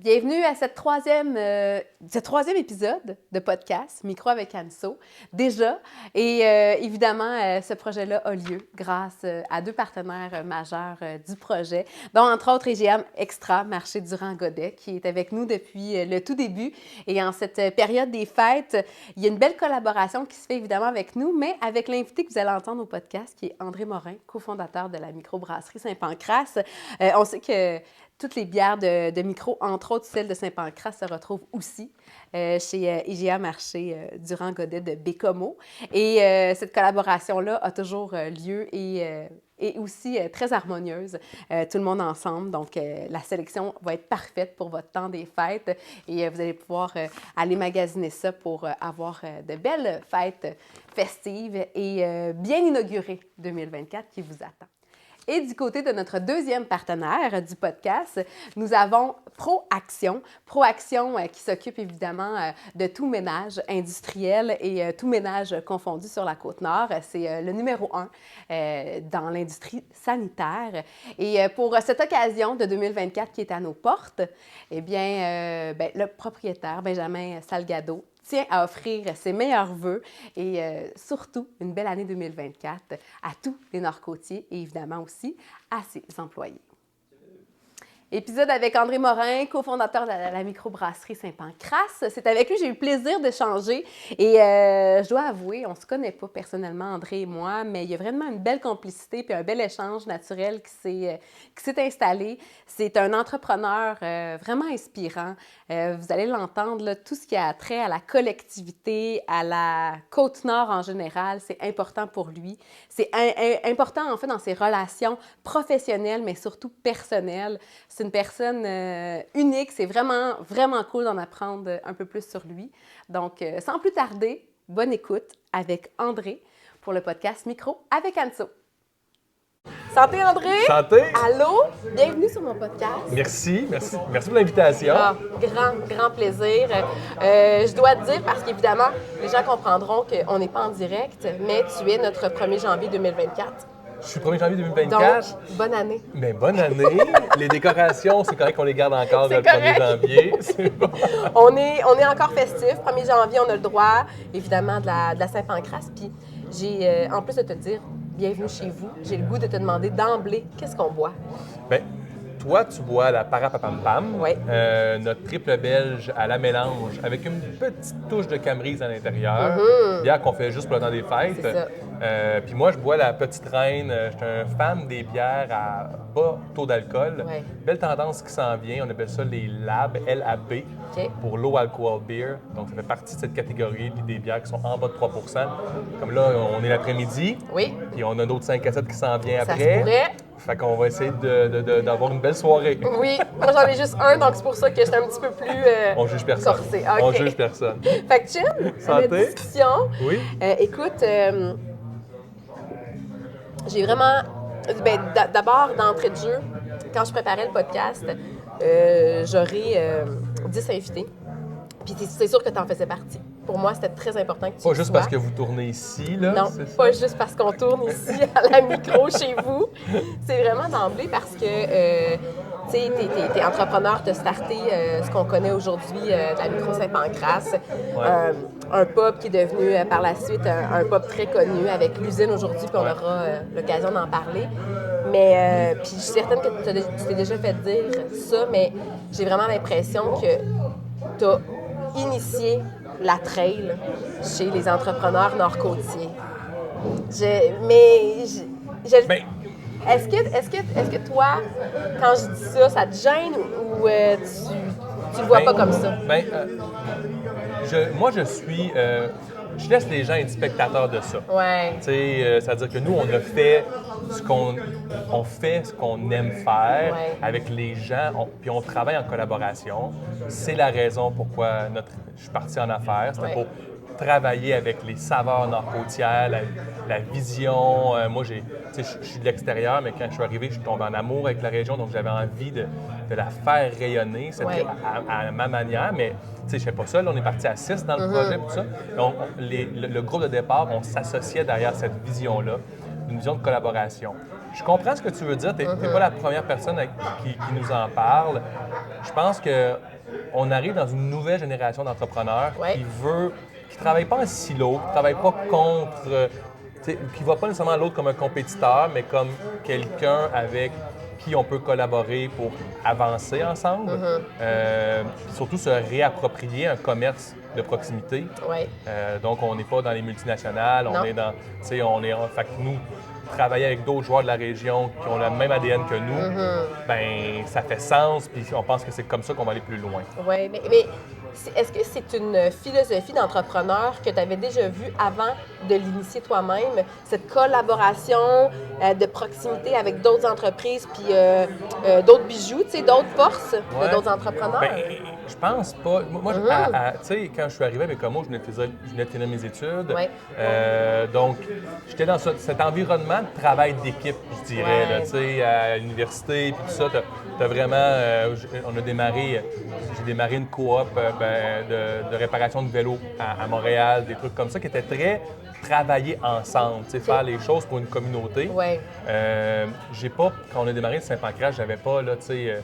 Bienvenue à ce troisième épisode de podcast Micro avec Anso. Déjà, et évidemment, ce projet-là a lieu grâce à deux partenaires majeurs du projet, dont entre autres IGA Extra, Marché Durand-Godet, qui est avec nous depuis le tout début. Et en cette période des fêtes, il y a une belle collaboration qui se fait évidemment avec nous, mais avec l'invité que vous allez entendre au podcast, qui est André Morin, cofondateur de la microbrasserie Saint-Pancrace. On sait que toutes les bières de micro, entre autres celle de Saint-Pancrace, se retrouvent aussi chez IGA Marché Durand-Godet de Bécomo. Et cette collaboration-là a toujours lieu et aussi très harmonieuse, tout le monde ensemble. Donc, la sélection va être parfaite pour votre temps des fêtes et vous allez pouvoir aller magasiner ça pour avoir de belles fêtes festives et bien inaugurer 2024 qui vous attend. Et du côté de notre deuxième partenaire du podcast, nous avons ProAction. ProAction qui s'occupe évidemment de tout ménage industriel et tout ménage confondu sur la Côte-Nord. C'est le numéro 1 dans l'industrie sanitaire. Et pour cette occasion de 2024 qui est à nos portes, eh bien, le propriétaire Benjamin Salgado tient à offrir ses meilleurs vœux et surtout une belle année 2024 à tous les Nord-Côtiers et évidemment aussi à ses employés. Épisode avec André Morin, cofondateur de la microbrasserie Saint-Pancrace. C'est avec lui que j'ai eu le plaisir d'échanger et je dois avouer, on ne se connaît pas personnellement, André et moi, mais il y a vraiment une belle complicité puis un bel échange naturel qui s'est installé. C'est un entrepreneur vraiment inspirant. Vous allez l'entendre, là, tout ce qui a trait à la collectivité, à la Côte-Nord en général, c'est important pour lui. C'est important en fait dans ses relations professionnelles, mais surtout personnelles. C'est une personne unique. C'est vraiment, vraiment cool d'en apprendre un peu plus sur lui. Donc, sans plus tarder, bonne écoute avec André pour le podcast Micro avec Anso. Santé, André! Santé! Allô! Bienvenue sur mon podcast. Merci pour l'invitation. Ah, grand plaisir. Je dois te dire, parce qu'évidemment, les gens comprendront qu'on n'est pas en direct, mais tu es notre 1er janvier 2024. Je suis le 1er janvier 2024. Donc, bonne année. Mais bonne année. Les décorations, c'est correct qu'on les garde encore le 1er janvier. C'est bon. On est encore festif. 1er janvier, on a le droit, évidemment, de la Saint-Pancrace. Puis j'ai, en plus de te dire bienvenue chez vous, j'ai le goût de te demander d'emblée, qu'est-ce qu'on boit? Bien, toi, tu bois la Parapapampam, Oui. notre triple belge à la mélange, avec une petite touche de camerise à l'intérieur. Bière qu'on fait juste pour le temps des fêtes. C'est ça. Puis moi, je bois la Petite Reine. Je suis un fan des bières à bas taux d'alcool. Ouais. Belle tendance qui s'en vient. On appelle ça les LAB, L-A-B, OK. pour Low Alcohol Beer. Donc, ça fait partie de cette catégorie, puis des bières qui sont en bas de 3 %. Comme là, on est l'après-midi. Oui. Puis on a d'autres 5 à 7 qui s'en viennent Ça après. se pourrait. Fait qu'on va essayer d'avoir une belle soirée. Oui, moi j'en ai juste un, donc c'est pour ça que j'étais un petit peu plus On juge personne. corsée. On OK. juge personne. Fait que chill, Santé. la discussion. Oui. Écoute, j'ai vraiment... d'abord, d'entrée de jeu, quand je préparais le podcast, j'aurais 10 invités. Puis c'est sûr que tu en faisais partie. Pour moi, c'était très important que tu Pas juste sois. parce que vous tournez ici, là. Non, c'est ça? pas juste parce qu'on tourne ici à la micro chez vous. C'est vraiment d'emblée parce que, tu sais, t'es entrepreneur, t'as starté ce qu'on connaît aujourd'hui, la micro Saint-Pancrace. Ouais. Un pub qui est devenu par la suite un pub très connu avec l'usine aujourd'hui, puis on aura l'occasion d'en parler. Mais, puis je suis certaine que tu t'es déjà fait dire ça, mais j'ai vraiment l'impression que t'as initié la trail chez les entrepreneurs nord-côtiers. Ben, Est-ce que toi, quand je dis ça, ça te gêne ou tu le vois pas comme ça? Moi, je suis... je laisse les gens être spectateurs de ça. Ouais. Tu sais, c'est-à-dire que nous, on a fait ce qu'on aime faire Ouais. avec les gens, puis on travaille en collaboration. C'est la raison pourquoi je suis parti en affaires. C'était Ouais. pour travailler avec les saveurs nord-côtières, la vision. Moi, je suis de l'extérieur, mais quand je suis arrivé, je suis tombé en amour avec la région, donc j'avais envie de la faire rayonner Ouais. à ma manière, mais je ne fais pas seul. On est parti à 6 dans le projet, tout ça. Donc, le groupe de départ, on s'associait derrière cette vision-là, une vision de collaboration. je comprends ce que tu veux dire. Tu n'es pas la première personne qui nous en parle. Je pense qu'on arrive dans une nouvelle génération d'entrepreneurs qui ne travaille pas en silo, qui ne travaille pas contre, qui ne voit pas nécessairement l'autre comme un compétiteur, mais comme quelqu'un avec qui on peut collaborer pour avancer ensemble. Puis surtout se réapproprier un commerce de proximité. Donc, on n'est pas dans les multinationales, on est dans, fait que nous, travailler avec d'autres joueurs de la région qui ont le même ADN que nous, ben ça fait sens, puis on pense que c'est comme ça qu'on va aller plus loin. Oui, mais est-ce que c'est une philosophie d'entrepreneur que tu avais déjà vue avant de l'initier toi-même, cette collaboration de proximité avec d'autres entreprises, puis d'autres bijoux, tu sais, d'autres forces d'autres entrepreneurs? Bien, je pense pas. Moi, tu sais, quand je suis arrivé avec Bécomo, je venais de finir mes études. Donc, j'étais dans cet environnement de travail d'équipe, je dirais, là, tu sais, à l'université, puis tout ça. T'as vraiment, j'ai démarré une coop de réparation de vélos à Montréal, des trucs comme ça qui étaient très travailler ensemble, tu sais, faire les choses pour une communauté. J'ai pas, quand on a démarré de Saint-Pancras, j'avais pas, là, tu sais,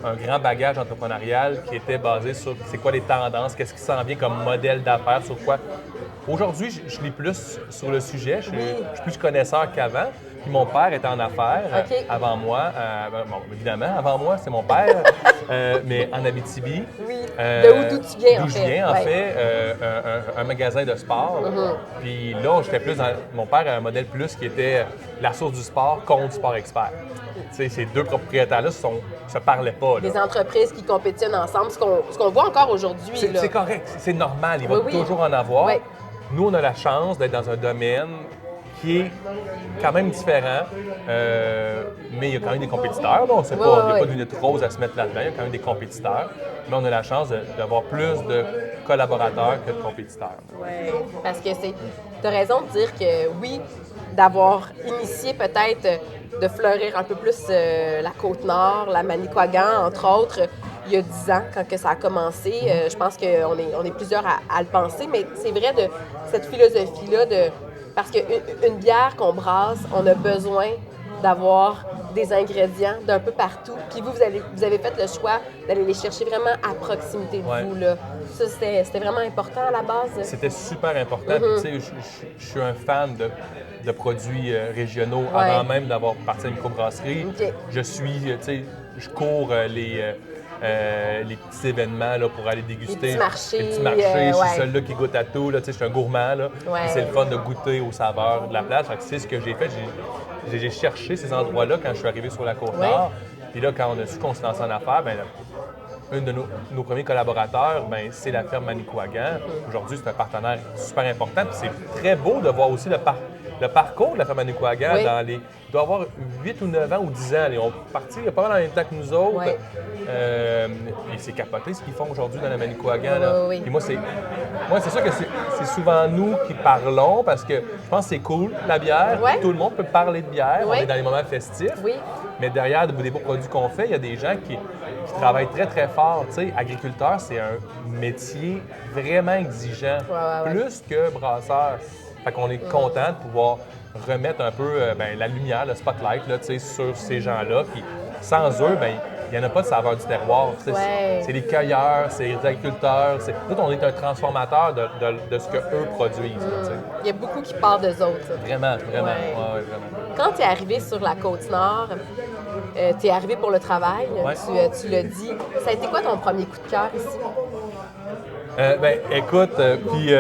un grand bagage entrepreneurial qui était basé sur c'est quoi les tendances, qu'est-ce qui s'en vient comme modèle d'affaires, sur quoi. Aujourd'hui, je lis plus sur le sujet, je suis plus connaisseur qu'avant. Puis mon père était en affaires avant moi. Bon, évidemment, avant moi, c'est mon père, mais en Abitibi. D'où tu viens, D'où je viens, en fait, un magasin de sport. Puis là, j'étais plus dans... Mon père a un modèle plus qui était la source du sport contre Sport Expert. Tu sais, ces deux propriétaires-là se parlaient pas. Là. Des entreprises qui compétitionnent ensemble, ce qu'on voit encore aujourd'hui. C'est correct, c'est normal, il va toujours en avoir. Nous, on a la chance d'être dans un domaine qui est quand même différent, mais il y a quand même des compétiteurs. Là. Il n'y a pas de lunettes roses à se mettre là-dedans, il y a quand même des compétiteurs. Mais on a la chance d'avoir plus de collaborateurs que de compétiteurs. Oui, parce que tu as raison de dire que oui, d'avoir initié peut-être de fleurir un peu plus la Côte-Nord, la Manicouagan, entre autres, il y a 10 ans, quand que ça a commencé. Je pense qu'on est plusieurs à le penser, mais c'est vrai de cette philosophie-là parce qu'une bière qu'on brasse, on a besoin d'avoir des ingrédients d'un peu partout. Puis vous avez fait le choix d'aller les chercher vraiment à proximité de vous. Là. Ça, c'était vraiment important à la base. C'était super important. Puis, tu sais, je suis un fan de produits régionaux avant même d'avoir parti à une microbrasserie. Je suis, tu sais, je cours les petits événements là, pour aller déguster. Les petits marchés. Je suis celui-là qui goûte à tout. Là, tu sais, je suis un gourmand. Là. C'est le fun de goûter aux saveurs de la place. C'est ce que j'ai fait. J'ai cherché ces endroits-là quand je suis arrivé sur la Côte-Nord. Puis là, quand on a su qu'on se lançait en affaires, bien, un de nos premiers collaborateurs, bien, c'est la ferme Manicouagan. Aujourd'hui, c'est un partenaire super important. Puis c'est très beau de voir aussi le parcours de la ferme Manicouagan il doit avoir 8 ou 9 ans ou 10 ans. Ils ont parti il y a pas mal en même temps que nous autres. Et c'est capoté ce qu'ils font aujourd'hui dans la Manicouagan. Et moi, c'est sûr que c'est souvent nous qui parlons parce que je pense que c'est cool, la bière. Tout le monde peut parler de bière. On est dans les moments festifs. Mais derrière des beaux produits qu'on fait, il y a des gens qui travaillent très, très fort. Tu sais, agriculteur, c'est un métier vraiment exigeant, plus que brasseur. Fait qu'on est content de pouvoir remettre un peu la lumière, le spotlight là, sur ces gens-là. Puis sans eux, il n'y en a pas de saveur du terroir. C'est les cueilleurs, c'est les agriculteurs. Nous, on est un transformateur de ce qu'eux produisent. Il y a beaucoup qui part d'eux autres. Vraiment. Vraiment. Quand tu es arrivé sur la Côte-Nord, tu es arrivé pour le travail, tu l'as dit. Ça a été quoi ton premier coup de cœur ici? Écoute, puis...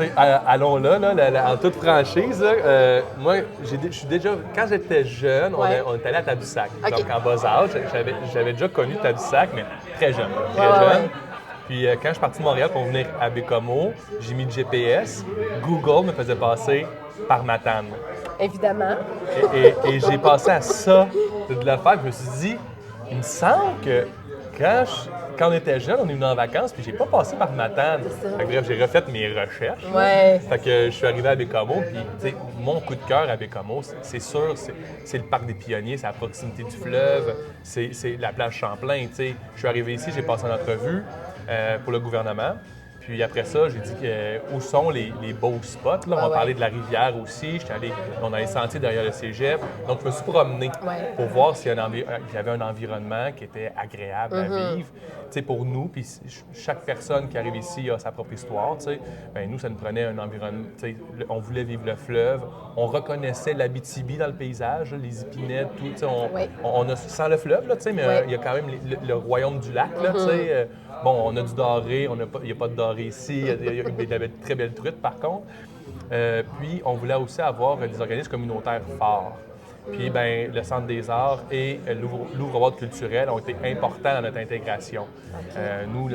allons là, en toute franchise, moi, je suis déjà, quand j'étais jeune, on est allé à Tadoussac. Donc, en bas âge, j'avais déjà connu Tadoussac, mais très jeune. Jeune. Puis, quand je suis parti de Montréal pour venir à Bécomo, j'ai mis le GPS. Google me faisait passer par Matane. Évidemment. Et j'ai passé à ça de la faire. Je me suis dit, il me semble que quand on était jeune, on est venu en vacances, puis j'ai pas passé par Matane. Bref, j'ai refait mes recherches. Fait que je suis arrivé à Bécomo, puis mon coup de cœur à Bécomo, c'est sûr, c'est le parc des Pionniers, c'est à proximité du fleuve, c'est la plage Champlain. Je suis arrivé ici, j'ai passé une entrevue pour le gouvernement. Puis après ça, j'ai dit où sont les beaux spots. Là, on va parler de la rivière aussi. On a les sentiers derrière le cégep. Donc, je me suis promené pour voir s'il y avait un environnement qui était agréable à vivre. Tu sais, pour nous, puis chaque personne qui arrive ici a sa propre histoire. Tu sais. Bien, nous, ça nous prenait un environnement. Tu sais, on voulait vivre le fleuve. On reconnaissait l'Abitibi dans le paysage, là, les épinettes, tout. Tu sais, on a sans le fleuve, là, tu sais, mais il y a quand même le royaume du lac. Là, tu sais, bon, on a du doré, il n'y a pas de doré ici, il y a de très belles truites par contre. Puis, on voulait aussi avoir des organismes communautaires forts. Puis, ben, le Centre des arts et l'ouvre-boîte culturel ont été importants dans notre intégration. Nous,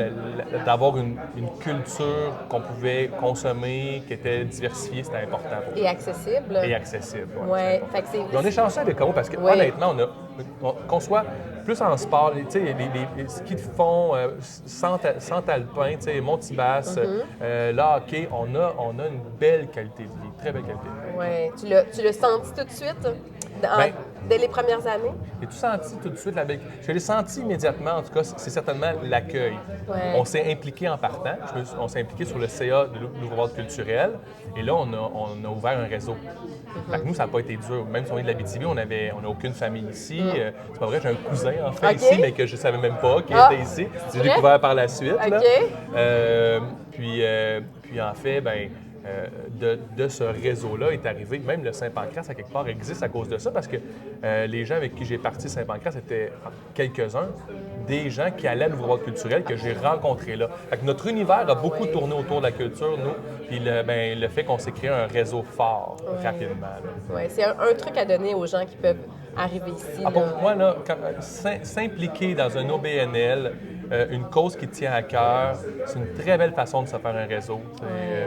d'avoir une culture qu'on pouvait consommer, qui était diversifiée, c'était important pour nous. Et accessible. Et accessible, oui. Fait que on est chanceux avec Como parce que, honnêtement, qu'on soit plus en sport, tu sais, les skis de fond, Centre-Alpin, tu sais, Montibas, le hockey, on a une belle qualité de vie, très belle qualité de vie. Oui. Tu l'as senti tout de suite? Dès les premières années? J'ai tout senti tout de suite la belle. Je l'ai senti immédiatement, en tout cas, c'est certainement l'accueil. Ouais. On s'est impliqué en partant. On s'est impliqué sur le CA de l'ouvre-boîte culturel. Et là, on a ouvert un réseau. Fait que nous, ça n'a pas été dur. Même si on est de l'Abitibi, on n'a aucune famille ici. C'est pas vrai, j'ai un cousin, en fait, ici, mais que je ne savais même pas qu'il était ici. J'ai découvert par la suite. Là. Puis en fait, ben de ce réseau-là est arrivé. Même le Saint-Pancras, à quelque part, existe à cause de ça, parce que les gens avec qui j'ai parti Saint-Pancras étaient quelques-uns, des gens qui allaient à l'ouvre-boîte culturel que j'ai rencontrés là. Fait que notre univers a beaucoup tourné autour de la culture, nous, puis le fait qu'on s'est créé un réseau fort rapidement. Oui, c'est un truc à donner aux gens qui peuvent arriver ici. Pour moi, là, s'impliquer dans un OBNL, une cause qui tient à cœur, c'est une très belle façon de se faire un réseau.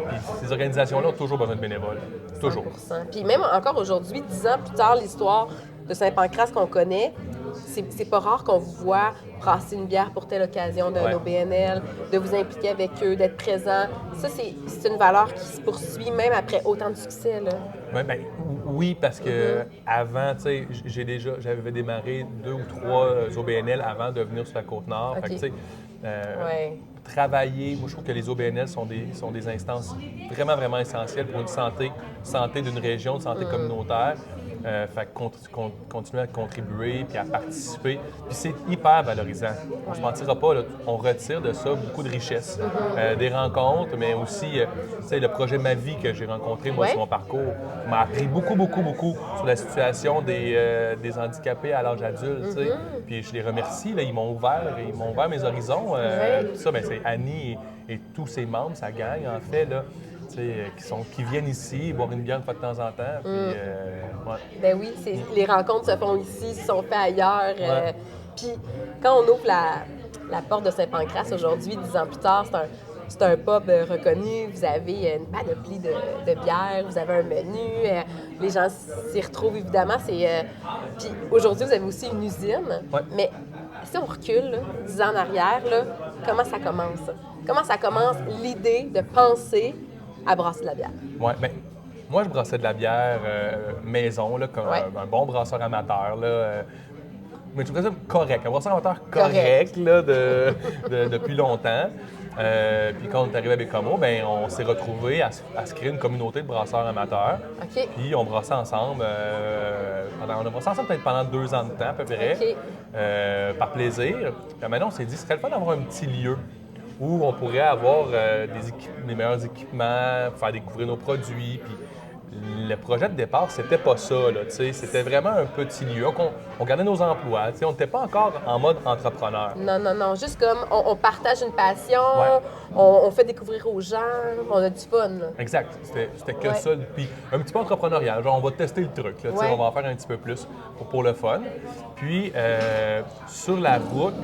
Puis ces organisations-là ont toujours besoin de bénévoles. Toujours. 100%. Puis même encore aujourd'hui, 10 ans plus tard, l'histoire de Saint-Pancras qu'on connaît, c'est pas rare qu'on vous voit brasser une bière pour telle occasion d'un OBNL, de vous impliquer avec eux, d'être présent. Ça, c'est une valeur qui se poursuit même après autant de succès. Là. Oui, parce que avant, tu sais, j'avais démarré 2 ou 3 OBNL avant de venir sur la Côte-Nord. Fait que, tu sais, travailler, moi je trouve que les OBNL sont des instances vraiment, vraiment essentielles pour une santé d'une région, une santé communautaire. Fait que continuer à contribuer puis à participer. Puis c'est hyper valorisant. On ne se mentira pas, là, on retire de ça beaucoup de richesses. Des rencontres, mais aussi tu sais, le projet Ma Vie que j'ai rencontré moi sur mon parcours m'a appris beaucoup, beaucoup, beaucoup sur la situation des handicapés à l'âge adulte. Tu sais. Puis je les remercie, là, ils m'ont ouvert mes horizons. Tout ça, bien, c'est Annie et tous ses membres, sa gang, en fait, là. Qui viennent ici, boire une bière une fois de temps en temps. Puis, Ben oui, les rencontres se font ici, se sont faites ailleurs. Puis quand on ouvre la porte de Saint-Pancras aujourd'hui, 10 ans plus tard, c'est un pub reconnu. Vous avez une panoplie de bières, vous avez un menu. Les gens s'y retrouvent évidemment. Puis aujourd'hui, vous avez aussi une usine. Mais si on recule là, 10 ans en arrière, là, comment ça commence? Comment ça commence l'idée de penser à brasser de la bière? Oui, bien, moi, je brassais de la bière maison, là, comme un bon brasseur amateur. Là, mais je trouvais ça correct, un brasseur amateur correct là, depuis longtemps. Puis quand on est arrivé à Bécomo, bien, on s'est retrouvés à se créer une communauté de brasseurs amateurs. Puis on brassait ensemble, on a brassé ensemble peut-être pendant 2 ans de temps à peu près, par plaisir. Puis maintenant, on s'est dit, ce serait le fun d'avoir un petit lieu où on pourrait avoir les meilleurs équipements, faire découvrir nos produits. Puis le projet de départ, c'était pas ça. Là, c'était vraiment un petit lieu. On gardait nos emplois. On n'était pas encore en mode entrepreneur. Non. Juste comme on partage une passion, on fait découvrir aux gens, on a du fun. Là. Exact. C'était que ça. Puis un petit peu entrepreneurial. Genre, on va tester le truc. Là, on va en faire un petit peu plus pour le fun. Puis, sur la route,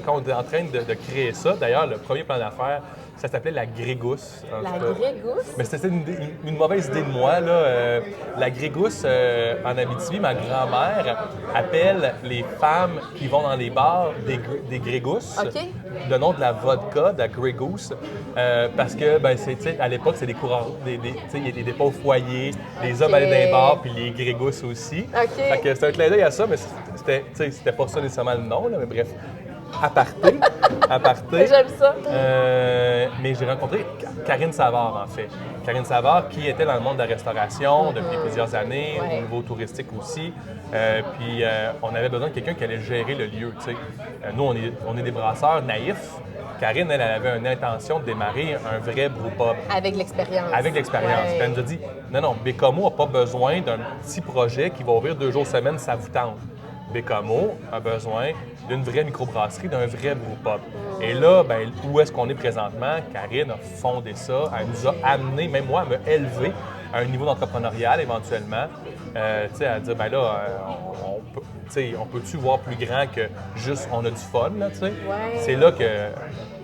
quand on était en train de créer ça, d'ailleurs, le premier plan d'affaires, ça s'appelait la Grégousse. La Grégousse? Mais c'était une mauvaise idée de moi. Là. La Grégousse, en Abitibi, ma grand-mère appelle les femmes qui vont dans les bars des Grégousses. Le nom de la vodka, de la Grégousse. Parce que, ben, à l'époque, c'est des coureurs, il y a des dépôts au foyer, les hommes allaient dans les bars, puis les Grégousses aussi. Fait que c'était un clin d'œil à ça, mais c'était pas ça nécessairement le nom, là, mais bref. aparté. J'aime ça. Mais j'ai rencontré Karine Savard, en fait. Karine Savard, qui était dans le monde de la restauration depuis plusieurs années, au niveau touristique aussi. Puis on avait besoin de quelqu'un qui allait gérer le lieu. Tu sais. Nous, on est des brasseurs naïfs. Karine, elle avait une intention de démarrer un vrai brewpub. Avec l'expérience. Avec l'expérience. Ouais. Puis elle nous a dit, non, Bécamo n'a pas besoin d'un petit projet qui va ouvrir 2 jours semaine, ça vous tente. Bécamo a besoin d'une vraie microbrasserie, d'un vrai brewpub. Et là, ben, où est-ce qu'on est présentement? Karine a fondé ça, elle nous a amené, même moi, à me élever à un niveau d'entrepreneurial éventuellement. Tu sais, à dire, ben là, on peut-tu voir plus grand que juste on a du fun, là, tu sais? Ouais. C'est là que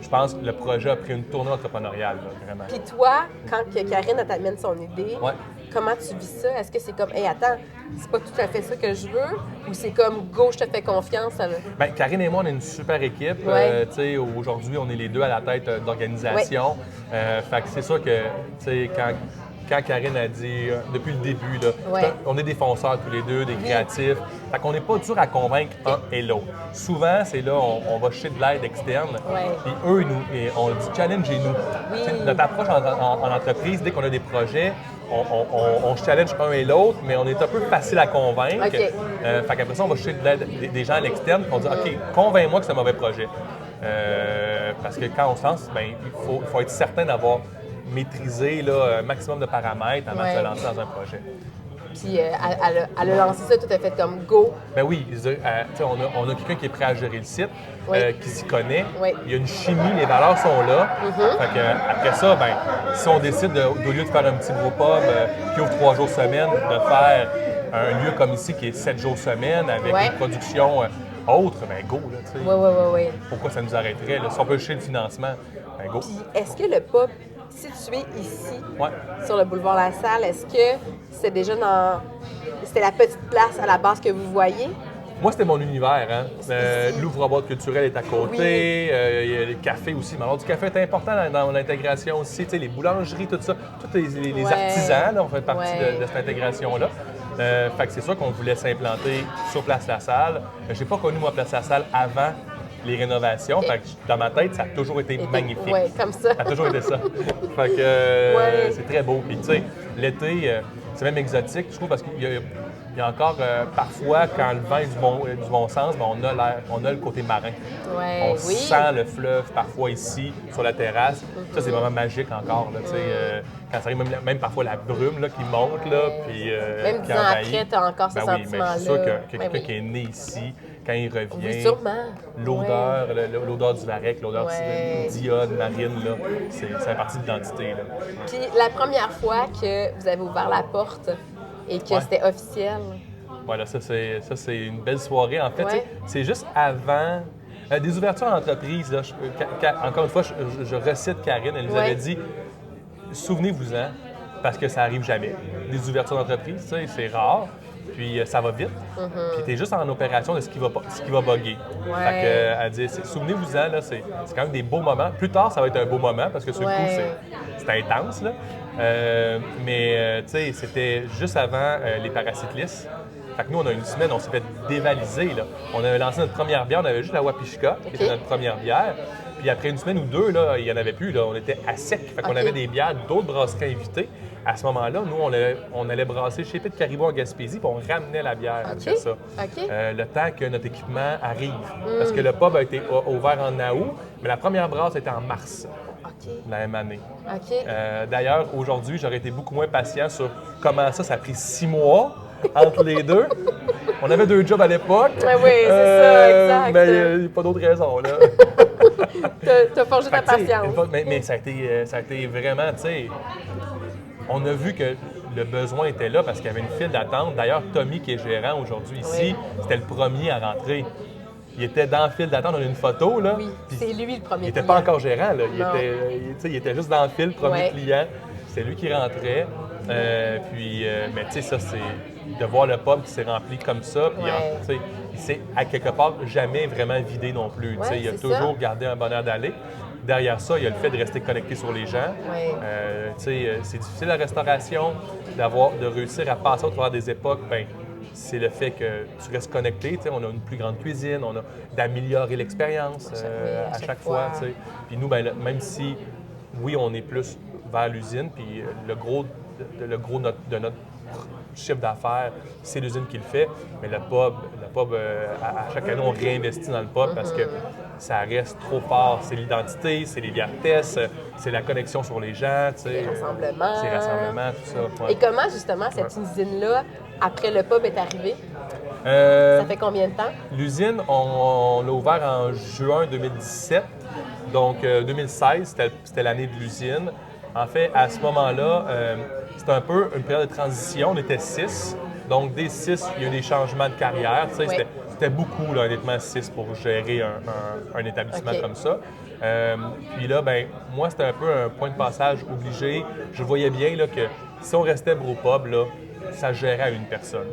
je pense que le projet a pris une tournée entrepreneuriale, là, vraiment. Puis toi, quand que Karine elle t'amène son idée, Ouais. comment tu vis ça? Est-ce que c'est comme, hey, attends, c'est pas tout à fait ça que je veux? Ou c'est comme, go, je te fais confiance? Bien, Karine et moi, on est une super équipe. Ouais. Tu sais, aujourd'hui, on est les deux à la tête d'organisation. Fait que c'est sûr que, tu sais, quand Karine a dit, depuis le début, là, Ouais. on est des fonceurs tous les deux, des créatifs. Fait qu'on n'est pas dur à convaincre un et l'autre. Souvent, c'est là, on va chercher de l'aide externe. Ouais. Puis eux, on dit challenge-nous. Oui. Tu sais, notre approche en entreprise, dès qu'on a des projets, on se challenge un et l'autre, mais on est un peu facile à convaincre. OK. Fait qu'après ça, on va chercher de l'aide des gens à l'externe, puis on dit OK, convainc-moi que c'est un mauvais projet. Parce que quand on se lance, ben, il faut être certain d'avoir maîtrisé là, un maximum de paramètres avant de se lancer dans un projet. Puis elle a lancé ça tout à fait comme go. Ben oui, tu sais, on a quelqu'un qui est prêt à gérer le site, Oui. qui s'y connaît. Oui. Il y a une chimie, les valeurs sont là. Fait que, après ça, ben, si on décide, au lieu de faire un petit brewpub qui ouvre 3 jours semaine, de faire un lieu comme ici qui est 7 jours semaine avec Ouais. une production autre, ben go, là, tu sais. Oui. Pourquoi ça nous arrêterait? Là? Si on peut chercher le financement, ben go. Puis est-ce que le pub situé ici, Ouais. sur le boulevard La Salle, est-ce que c'est déjà dans... C'était la petite place à la base que vous voyez? Moi, c'était mon univers. Hein? L'ouvre-boîte culturel est à côté. Oui. Il y a le café aussi. Mais alors, du café est important dans l'intégration aussi. Tu sais, les boulangeries, tout ça. Tous les Ouais. artisans, là, on fait partie Ouais. de cette intégration-là. Fait que c'est sûr qu'on voulait s'implanter sur Place La Salle. J'ai pas connu, moi, Place La Salle avant les rénovations. Fait que dans ma tête, ça a toujours été magnifique. Oui, comme ça. Ça a toujours été ça. Fait que Ouais. c'est très beau. Puis tu sais, l'été, c'est même exotique, je trouve, parce qu'il y a encore parfois, quand le vent est du bon sens, ben, on a le côté marin. Ouais, On oui. sent le fleuve parfois ici, sur la terrasse. Ça, c'est vraiment magique encore. Là, tu sais, quand ça arrive, même parfois la brume là, qui monte, là, puis Même 10 qui ans envahit. après, tu as encore ce Ben oui, mais sentiment-là. je suis sûr que Ben quelqu'un oui. qui est né ici, quand il revient, Oui, sûrement. l'odeur, l'odeur du varech, l'odeur Ouais. d'iode marine, là, c'est une partie de l'identité. Là. Puis la première fois que vous avez ouvert la porte et que Ouais. c'était officiel, Voilà, ça c'est une belle soirée. En fait, Ouais. tu sais, c'est juste avant des ouvertures en entreprise. Là, encore une fois, je recite Karine, elle nous Ouais. avait dit, souvenez-vous-en, parce que ça arrive jamais. Des ouvertures d'entreprise, tu sais, c'est rare. Puis ça va vite. Puis tu es juste en opération de ce qui va bugger. Ouais. Fait que, elle dit, souvenez-vous-en, là, c'est quand même des beaux moments. Plus tard, ça va être un beau moment parce que sur le coup, Ouais. c'est intense. Là. Mais tu sais, c'était juste avant les paracyclistes. Fait que nous, on a une semaine, on s'est fait dévaliser. Là. On avait lancé notre première bière, on avait juste la Wapishka, qui était notre première bière. Puis après une semaine ou deux, là, il n'y en avait plus. Là. On était à sec. Fait qu'on OK. avait des bières d'autres brasseries invitées. À ce moment-là, nous, on allait brasser chez Pit Caribou en Gaspésie, puis on ramenait la bière après ça. OK. Le temps que notre équipement arrive. Parce que le pub a été ouvert en août, mais la première brasse était en mars OK. de la même année. OK. D'ailleurs, aujourd'hui, j'aurais été beaucoup moins patient sur comment ça a pris 6 mois entre les deux. On avait 2 jobs à l'époque. Ouais, oui, c'est ça, exact. Mais il n'y a pas d'autre raison, là. T'as forgé ta Fait que, tu sais, patience. mais ça a été vraiment, tu sais, on a vu que le besoin était là parce qu'il y avait une file d'attente. D'ailleurs, Tommy, qui est gérant aujourd'hui ici, c'était le premier à rentrer. Il était dans la file d'attente, on a une photo, là. Oui, Puis c'est lui le premier il n'était client. pas encore gérant, là. Non. Il était juste dans le fil, premier Ouais. client. C'est lui qui rentrait. Mais tu sais, ça, c'est de voir le pub qui s'est rempli comme ça. Puis, Ouais. tu sais, il s'est, à quelque part, jamais vraiment vidé non plus. Tu sais, Ouais, il a c'est toujours ça. gardé un bonheur d'aller. Derrière ça, il y a le fait de rester connecté sur les gens. Ouais. Tu sais, c'est difficile la restauration, de réussir à passer au travers des époques. Ben, c'est le fait que tu restes connecté. On a une plus grande cuisine, on a d'améliorer l'expérience à chaque fois. Puis nous, ben, même si, oui, on est plus vers l'usine, puis le gros de notre chiffre d'affaires, c'est l'usine qui le fait, mais le pub à chaque année, on réinvestit dans le pub parce que ça reste trop fort. C'est l'identité, c'est les bières tests, c'est la connexion sur les gens. Les rassemblements. C'est les rassemblements, tout ça. Ouais. Et comment, justement, cette usine-là, après le pub, est arrivée? Ça fait combien de temps? L'usine, on l'a ouvert en juin 2017. Donc, 2016, c'était l'année de l'usine. En fait, à ce moment-là, c'était un peu une période de transition. On était 6. Donc, des 6, il y a eu des changements de carrière. Oui. C'était beaucoup, là, honnêtement, 6 pour gérer un établissement comme ça. Puis là, ben moi, c'était un peu un point de passage obligé. Je voyais bien là, que si on restait Brewpub, là, ça gérait à une personne.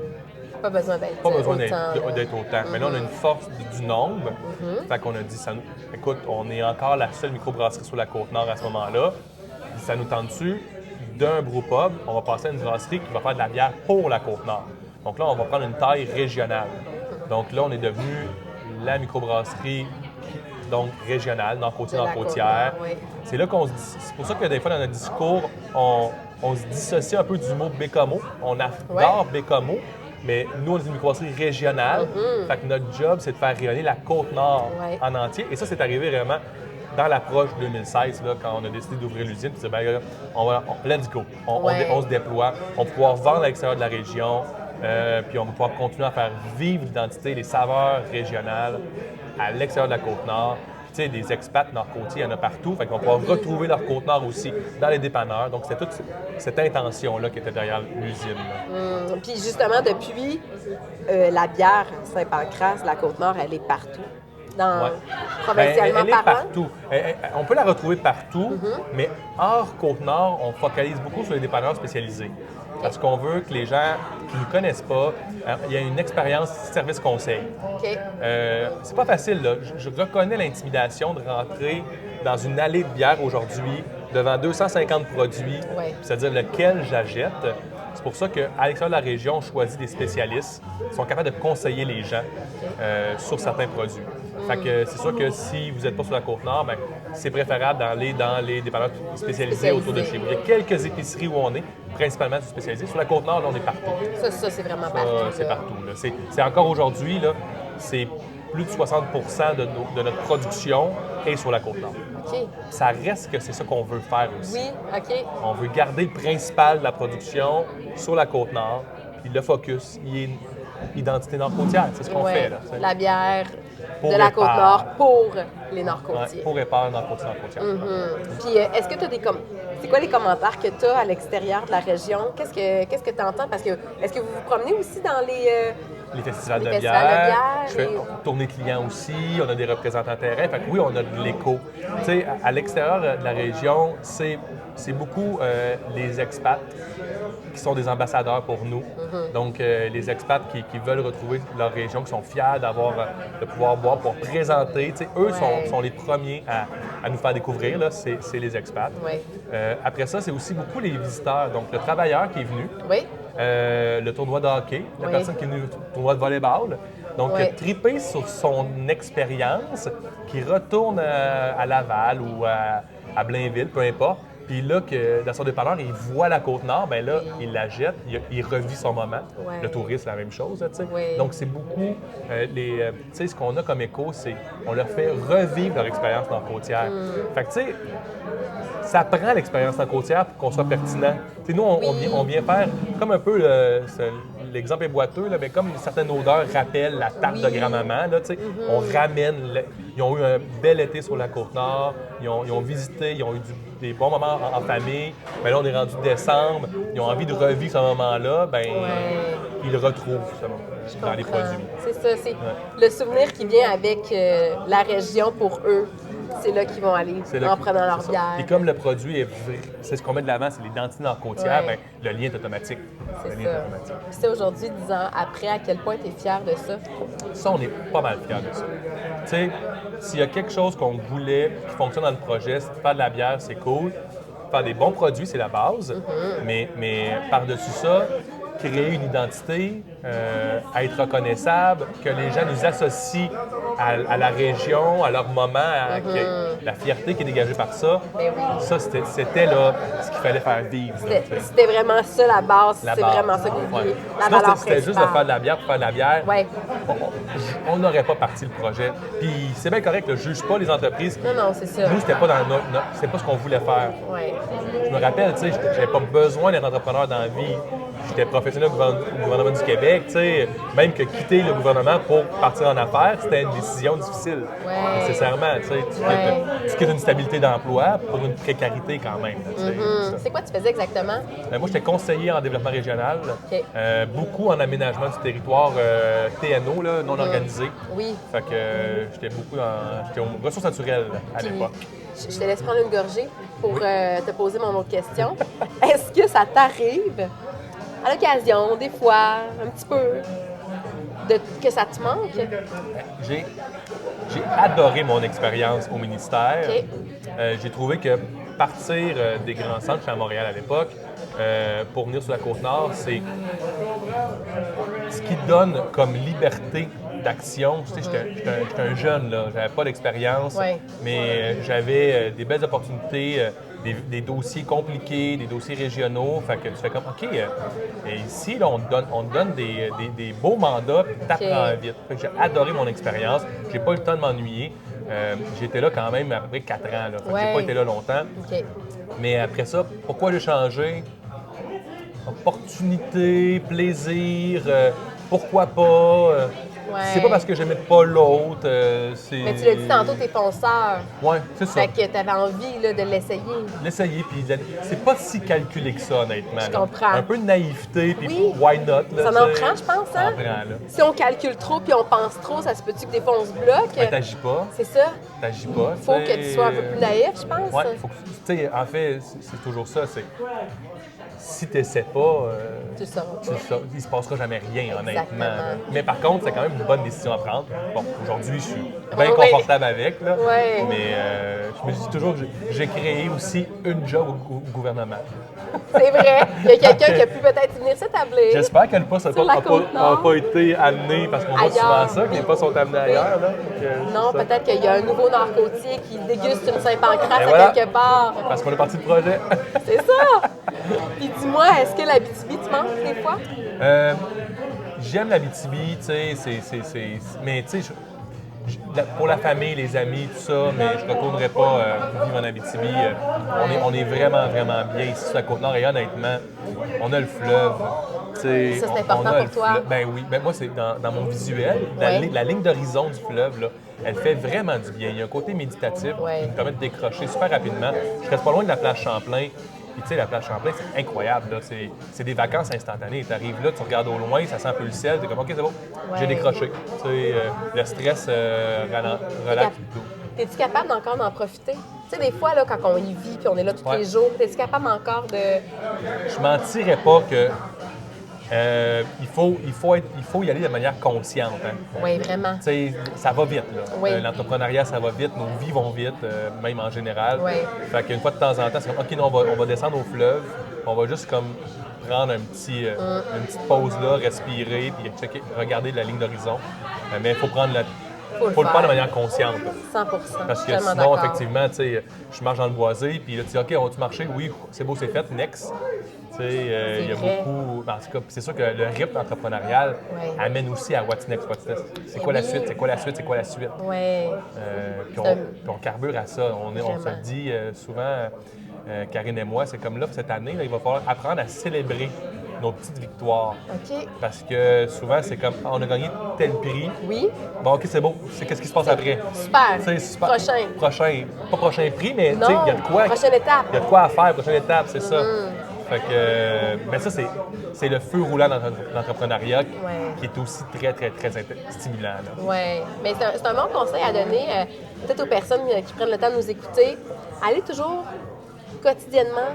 Pas besoin d'être autant. Mais là, on a une force du nombre. Fait qu'on a dit, écoute, on est encore la seule microbrasserie sur la Côte-Nord à ce moment-là. Ça nous tente-tu d'un brewpub, on va passer à une brasserie qui va faire de la bière pour la Côte-Nord. Donc là, on va prendre une taille régionale. Donc là, on est devenu la microbrasserie donc régionale, nord-côtier, nord-côtière. Oui. C'est là qu'on se dit, c'est pour ça que des fois, dans notre discours, on se dissocie un peu du mot Bécomo. On adore Bécomo, mais nous, on est une microbrasserie régionale. Fait que notre job, c'est de faire rayonner la Côte-Nord en entier. Et ça, c'est arrivé vraiment dans l'approche 2016, là, quand on a décidé d'ouvrir l'usine, puis ben, let's go. On se déploie, on va pouvoir vendre à l'extérieur de la région, puis on va pouvoir continuer à faire vivre l'identité, les saveurs régionales à l'extérieur de la Côte-Nord. Tu sais, des expats nord-côtiers, il y en a partout, fait qu'on va pouvoir retrouver leur Côte-Nord aussi dans les dépanneurs. Donc, c'était toute cette intention-là qui était derrière l'usine. Puis justement, depuis la bière Saint-Pancras, la Côte-Nord, elle est partout. Provincialement elle est partout. On peut la retrouver partout, mais hors Côte-Nord, on focalise beaucoup sur les dépanneurs spécialisés. Parce qu'on veut que les gens qui ne connaissent pas, il y a une expérience service-conseil. C'est pas facile, là. Je reconnais l'intimidation de rentrer dans une allée de bière aujourd'hui devant 250 produits, c'est-à-dire lequel j'achète. C'est pour ça qu'à l'extérieur de la région, on choisit des spécialistes qui sont capables de conseiller les gens sur certains produits. Fait que c'est sûr que si vous n'êtes pas sur la Côte-Nord, ben, c'est préférable d'aller dans les dépanneurs spécialisés autour de chez vous. Il y a quelques épiceries où on est, principalement spécialisés. Sur la Côte-Nord, là, on est partout. Ça c'est vraiment partout. C'est partout. Là. C'est encore aujourd'hui, là, c'est plus de 60 de notre production est sur la Côte-Nord. Ça reste que c'est ça qu'on veut faire aussi. Oui, OK. On veut garder le principal de la production sur la Côte-Nord, puis le focus, il est identité nord-côtière. C'est ce qu'on fait. Là, la bière de la Côte-Nord pour les nord-côtiers. Pour Épars, nord-côtier, nord-côtière. Puis, est-ce que tu as c'est quoi les commentaires que tu as à l'extérieur de la région? Qu'est-ce que tu entends? Parce que, est-ce que vous vous promenez aussi dans les festivals de bière. Je fais tourner clients aussi. On a des représentants terrain. Fait que oui, on a de l'écho. Tu sais, à l'extérieur de la région, c'est beaucoup les expats qui sont des ambassadeurs pour nous. Donc, les expats qui veulent retrouver leur région, qui sont fiers de pouvoir boire pour présenter. Tu sais, eux sont les premiers à nous faire découvrir. Là, c'est les expats. Après ça, c'est aussi beaucoup les visiteurs. Donc, le travailleur qui est venu. Le tournoi de hockey, la personne qui est venue au tournoi de volleyball. Donc, triper sur son expérience, qui retourne à Laval ou à Blainville, peu importe. Puis là, dans son dépanneur, il voit la Côte-Nord, bien là, il la jette, il revit son moment. Le tourisme, la même chose, tu sais. Donc, c'est beaucoup, tu sais, ce qu'on a comme écho, c'est on leur fait revivre leur expérience nord-côtière. Fait que, tu sais, ça prend l'expérience nord-côtière pour qu'on soit pertinent. T'sais, nous, on vient faire comme un peu, l'exemple est boiteux, là, mais comme une certaine odeur rappelle la tarte de grand-maman. Là, on ramène. Ils ont eu un bel été sur la Côte-Nord. Ils ont visité, ils ont eu des bons moments en famille. Mais là, on est rendu décembre. Ils ont envie de revivre ce moment-là. Ben, ils le retrouvent dans les produits. C'est ça. C'est le souvenir qui vient avec la région pour eux. C'est là qu'ils vont aller en prenant leur bière. Et comme le produit c'est ce qu'on met de l'avant, c'est l'identité nord-côtière, ben, le lien est automatique. C'est ça. Puis c'est aujourd'hui, 10 ans après, à quel point tu es fier de ça? Ça, on est pas mal fiers de ça. Tu sais, s'il y a quelque chose qu'on voulait qui fonctionne dans le projet, c'est de faire de la bière, c'est cool. Faire des bons produits, c'est la base. Mais par-dessus ça, créer une identité, être reconnaissable, que les gens nous associent à la région, à leur moment, la fierté qui est dégagée par ça. Ben oui. Ça, c'était là, ce qu'il fallait faire vivre. là, tu sais. C'était vraiment ça la base. La C'est base. vraiment ça que vous Ouais. vouliez. La Sinon, valeur c'était juste de principale. faire de la bière pour faire de la bière. Ouais. On n'aurait pas parti le projet. Puis c'est bien correct, je ne juge pas les entreprises. Non, c'est ça. Nous, c'était pas c'était pas ce qu'on voulait faire. Ouais. Je me rappelle, tu sais, j'avais pas besoin d'être entrepreneur dans la vie. J'étais professionnel au gouvernement du Québec, tu sais. Même que quitter le gouvernement pour partir en affaires, c'était une décision difficile. Ouais. Nécessairement, tu sais. Tu quittes une stabilité d'emploi pour une précarité quand même. Là, tu sais. Ça. C'est quoi tu faisais exactement? Moi, j'étais conseiller en développement régional, OK. beaucoup en aménagement du territoire TNO, là, non organisé. Oui. Fait que j'étais j'étais aux ressources naturelles à Puis, l'époque. je te laisse prendre une gorgée pour te poser mon autre question. Est-ce que ça t'arrive, à l'occasion, des fois, un petit peu, que ça te manque? J'ai adoré mon expérience au ministère. OK. J'ai trouvé que partir des grands centres, j'étais à Montréal à l'époque, pour venir sur la Côte-Nord, c'est ce qui donne comme liberté d'action. Tu sais, j'étais un jeune, là, j'avais pas d'expérience, Ouais. mais j'avais des belles opportunités, des dossiers compliqués, des dossiers régionaux. Fait que tu fais comme, OK, et ici, là, on te donne des beaux mandats, puis t'apprends vite. Fait que j'ai adoré mon expérience. J'ai pas eu le temps de m'ennuyer. J'étais là quand même à peu près 4 ans. Là. Fait que j'ai pas été là longtemps. OK. Mais après ça, pourquoi j'ai changé? Opportunité, plaisir, pourquoi pas? Ouais. C'est pas parce que j'aimais pas l'autre. Mais tu l'as dit tantôt, t'es fonceur. Ouais, c'est ça. Fait que t'avais envie là, de l'essayer. L'essayer, puis c'est pas si calculé que ça, honnêtement. Je là. comprends. Un peu de naïveté, puis Oui. why not? Là, Ça en tu sais. prend, je pense, Ça hein? en prend, là. Si on calcule trop puis on pense trop, ça se peut-tu que des fois on se bloque? Ben, t'agis pas. C'est ça? T'agis pas. Faut tu sais. que tu sois un peu plus naïf, je pense. Ouais, faut que tu sais, en fait, c'est toujours ça. C'est si t'essaies pas, Tu le sauras pas. il se passera jamais rien, honnêtement. Exactement. Mais par contre, c'est quand même une bonne décision à prendre. Bon, aujourd'hui, je suis bien Ouais. confortable avec, là. Ouais. Mais je me dis toujours que j'ai créé aussi une job au gouvernement. C'est vrai. Il y a quelqu'un qui a pu peut-être venir s'établir. J'espère que le poste Sur la Côte-Nord. n'a pas été amené, parce qu'on voit Ailleurs. souvent ça, que les postes sont amenés ailleurs. Là. Donc, Non, c'est ça. peut-être qu'il y a un nouveau Nord-Côtier qui déguste une Saint-Pancras Et à voilà. quelque part. Parce qu'on est parti de projet. C'est ça! Puis dis-moi, est-ce que l'Abitibi, tu manques des fois? J'aime l'Abitibi, tu sais, mais tu sais, pour la famille, les amis, tout ça, mais je ne retournerai pas vivre en Abitibi. On est vraiment, vraiment bien ici sur la Côte-Nord et honnêtement, on a le fleuve. tu sais, Ça, c'est on important a pour le toi? fleuve. Ben oui, ben moi, c'est dans mon visuel, Ouais. la ligne d'horizon du fleuve, là, elle fait vraiment du bien. Il y a un côté méditatif Ouais. qui me permet de décrocher super rapidement. Je reste pas loin de la plage Champlain. Puis, tu sais, la plage Champlain, c'est incroyable. Là. C'est des vacances instantanées. Tu arrives là, tu regardes au loin, ça sent un peu le ciel. Tu es comme, OK, c'est bon, j'ai Ouais. décroché. Tu sais, le stress relaxe. Es-tu capable encore d'en profiter? Tu sais, des fois, là, quand on y vit puis on est là tous Ouais. les jours, es-tu capable encore de. Je mentirais pas que il faut y aller de manière consciente. Hein. Oui, vraiment. Tu sais, ça va vite. Là. Oui. L'entrepreneuriat, ça va vite. Nos vies vont vite, même en général. Oui. Fait qu'une fois de temps en temps, c'est comme, OK, non, on va descendre au fleuve. On va juste comme prendre une petite pause là, respirer, puis regarder la ligne d'horizon. Mais il faut prendre Faut le le faire faire. de manière consciente. 100 Parce que Tellement sinon, d'accord. effectivement, tu sais, je marche dans le boisé, puis là, tu dis, OK, on va-tu marcher? Oui, c'est beau, c'est fait, next. Tu sais, il y a vrai. beaucoup. En tout cas, c'est sûr que le rythme entrepreneurial Ouais. amène aussi à what's next, what's next. C'est Eh quoi la oui. suite? C'est quoi la suite? C'est quoi la suite? Oui. Puis C'est on carbure à ça. On se Vraiment. le dit souvent, Karine et moi, c'est comme là, cette année, là, il va falloir apprendre à célébrer nos petites victoires. OK. Parce que souvent, c'est comme, ah, on a gagné tel prix. Oui. Bon, OK, c'est beau. C'est qu'est-ce qui se passe après? Super. Tu sais, super. Prochain. Pas prochain prix, mais tu Non, sais, il y a de quoi. prochaine étape. Il y a de quoi à faire, prochaine étape, c'est ça. Fait que, mais ça, c'est le feu roulant dans l'entrepreneuriat Ouais. qui est aussi très, très, très stimulant. Là. Oui. Mais c'est un bon conseil à donner, peut-être aux personnes qui prennent le temps de nous écouter. Allez toujours quotidiennement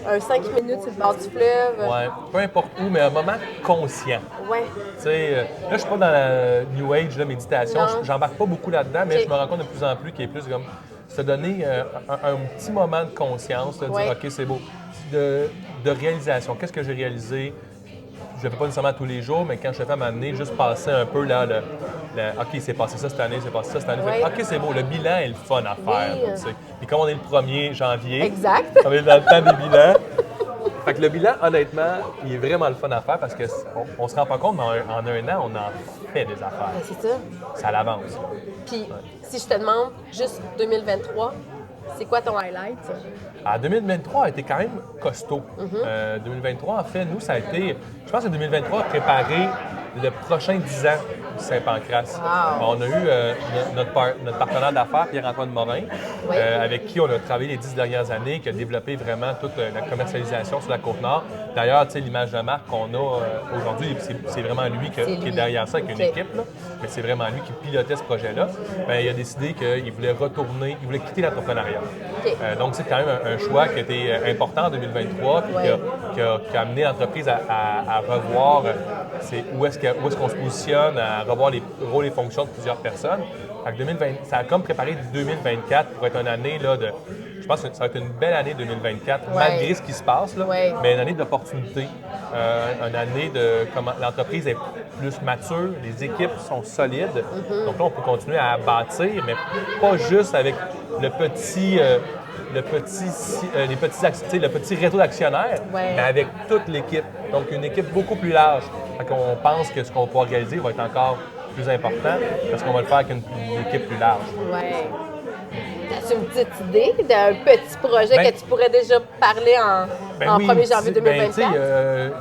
un 5 minutes sur le bord du fleuve. Ouais, peu importe où, mais un moment conscient. Ouais. Tu sais, là, je suis pas dans la New Age, la méditation. Non. J'embarque pas beaucoup là-dedans, mais Ok. je me rends compte de plus en plus qu'il est plus comme se donner un petit moment de conscience, de Ouais. dire, OK, c'est beau, de réalisation. Qu'est-ce que j'ai réalisé? le fais pas nécessairement tous les jours, mais quand je le fais à m'amener, juste passer un peu là, OK, il s'est passé ça cette année, il s'est passé ça cette année. Oui. OK, c'est beau, le bilan est le fun à faire. Oui. Tu sais. Puis comme on est le 1er janvier, Exact. on est dans le temps des bilans. Fait que le bilan, honnêtement, il est vraiment le fun à faire parce qu'on se rend pas compte, mais en un an, on en fait des affaires. Ben, c'est ça. Ça l'avance. Puis, si je te demande juste 2023, c'est quoi ton highlight? 2023 a été quand même costaud. 2023, en fait, nous, ça a été, je pense que 2023 a préparé le prochain 10 ans du Saint-Pancras. Wow. On a eu notre partenaire d'affaires, Pierre-Antoine Morin, Oui. avec qui on a travaillé les 10 dernières années, qui a développé vraiment toute la commercialisation sur la Côte-Nord. D'ailleurs, tu sais, l'image de marque qu'on a aujourd'hui, c'est vraiment lui qui est derrière ça avec une équipe, là. Mais c'est vraiment lui qui pilotait ce projet-là. Bien, il a décidé qu'il voulait retourner, il voulait quitter l'entrepreneuriat. OK. Donc, c'est quand même un choix qui a été important en 2023 puis qui a amené l'entreprise à revoir où est-ce qu'on se positionne, à revoir les rôles et fonctions de plusieurs personnes. Fait que 2020, ça a comme préparé 2024 pour être une année là, je pense que ça va être une belle année 2024, malgré ce qui se passe, là, mais une année d'opportunités, une année de comment l'entreprise est plus mature, les équipes sont solides. Donc là, on peut continuer à bâtir, mais pas juste avec le petit réseau d'actionnaires, mais avec toute l'équipe. Donc, une équipe beaucoup plus large. Fait qu'on pense que ce qu'on va réaliser va être encore plus important parce qu'on va le faire avec une équipe plus large. Ouais. As-tu une petite idée d'un petit projet que tu pourrais déjà parler en 1er janvier 2024?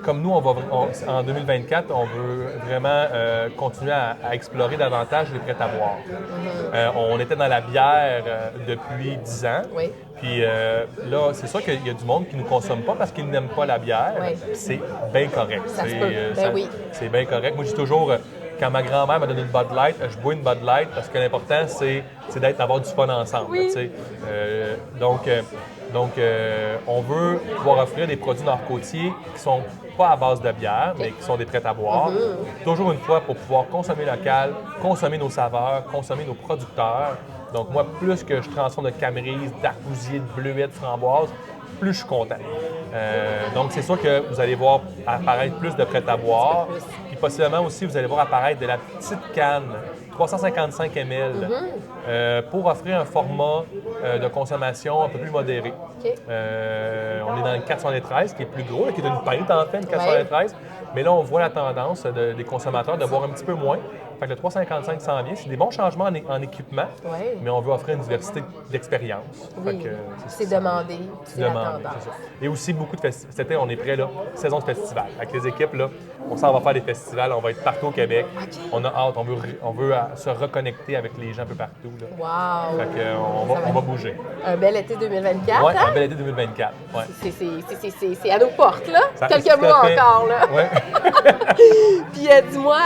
Comme nous, en 2024, on veut vraiment continuer à explorer davantage les prêts-à-boire. On était dans la bière depuis 10 ans. Oui. Puis là, c'est sûr qu'il y a du monde qui ne nous consomme pas parce qu'ils n'aiment pas la bière. Oui. C'est bien correct. Ça se peut. Oui. C'est bien correct. Moi, je dis toujours, quand ma grand-mère m'a donné une Bud Light, je bois une Bud Light parce que l'important, c'est d'avoir du fun ensemble. Oui. Donc, on veut pouvoir offrir des produits nord-côtiers qui sont pas à base de bière, mais qui sont des prêts-à-boire. Toujours une fois pour pouvoir consommer local, consommer nos saveurs, consommer nos producteurs. Donc, moi, plus que je transforme de camerise, d'argousier, de bleuet, de framboise, plus je suis content. Donc, c'est sûr que vous allez voir apparaître plus de prêt-à-boire. Puis possiblement aussi, vous allez voir apparaître de la petite canne, 355 ml, pour offrir un format de consommation un peu plus modéré. OK. On est dans le 413, qui est plus gros, qui est une pinte en fait, le 413. Mais là, on voit la tendance des consommateurs de boire un petit peu moins. Fait que le 355 s'en vient. C'est des bons changements en équipement, mais on veut offrir une diversité d'expériences. Oui, c'est demandé, c'est la tendance. C'est ça. Et aussi beaucoup de festivals. Cet été, on est prêt, là, saison de festival. Avec les équipes, là, on s'en va faire des festivals, on va être partout au Québec. Okay. On a hâte, on veut se reconnecter avec les gens un peu partout. Là. Wow! Fait que, on va bouger. Un bel été 2024. Oui, hein? un bel été 2024. Ouais. C'est à nos portes, là. Quelques mois encore, là. Ouais. Puis dis-moi,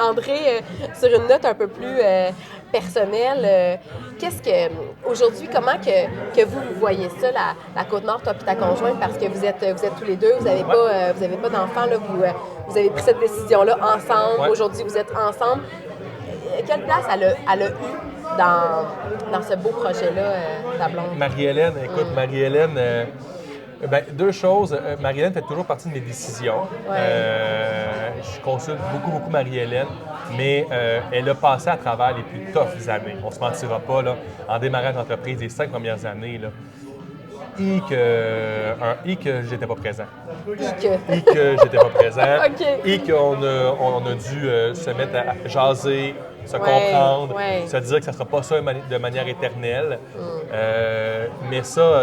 André, sur une note un peu plus personnelle, aujourd'hui, comment que vous voyez ça, la Côte-Nord, toi et ta conjointe, parce que vous êtes tous les deux, vous n'avez pas d'enfants, là, vous avez pris cette décision-là ensemble, aujourd'hui vous êtes ensemble. Quelle place elle a eu dans ce beau projet-là, ta blonde? Marie-Hélène, écoute, Marie-Hélène, deux choses. Marie-Hélène fait toujours partie de mes décisions. Je consulte beaucoup Marie-Hélène, mais elle a passé à travers les plus toughs années. On se mentira pas, là, en démarrage d'entreprise, les 5 premières années, là, que j'étais pas présent. Que j'étais pas présent. Okay. Et qu'on a dû se mettre à jaser, se comprendre, se dire que ça ne sera pas ça de manière éternelle. Mais ça,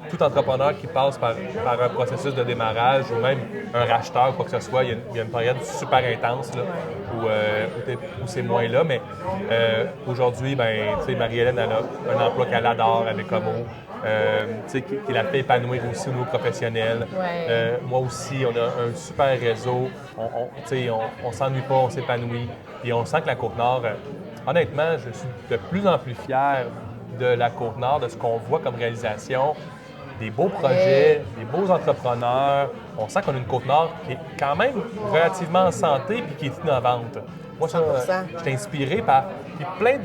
tout entrepreneur qui passe par un processus de démarrage ou même un racheteur, quoi que ce soit, il y a une période super intense là, où c'est moins là. Mais aujourd'hui, Marie-Hélène elle a un emploi qu'elle adore avec Como. Qui la fait épanouir aussi au niveau professionnel. Moi aussi, on a un super réseau. On s'ennuie pas, on s'épanouit. Puis on sent que la Côte-Nord, honnêtement, je suis de plus en plus fier de la Côte-Nord, de ce qu'on voit comme réalisation. Des beaux projets, des beaux entrepreneurs. On sent qu'on a une Côte-Nord qui est quand même relativement en santé puis qui est innovante. Moi, j'étais inspiré par plein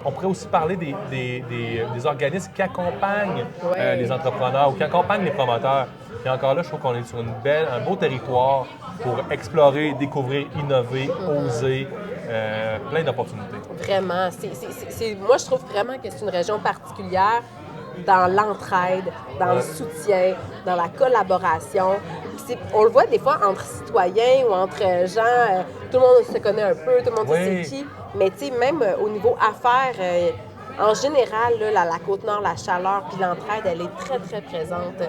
on pourrait aussi parler des organismes qui accompagnent les entrepreneurs ou qui accompagnent les promoteurs. Et encore là, je trouve qu'on est sur un beau territoire pour explorer, découvrir, innover, oser, plein d'opportunités. Vraiment. Moi, je trouve vraiment que c'est une région particulière dans l'entraide, dans le soutien, dans la collaboration. On le voit des fois entre citoyens ou entre gens, tout le monde se connaît un peu, tout le monde sait c'est qui, mais tu sais, même au niveau affaires, en général, là, la Côte-Nord, la chaleur puis l'entraide, elle est très, très présente.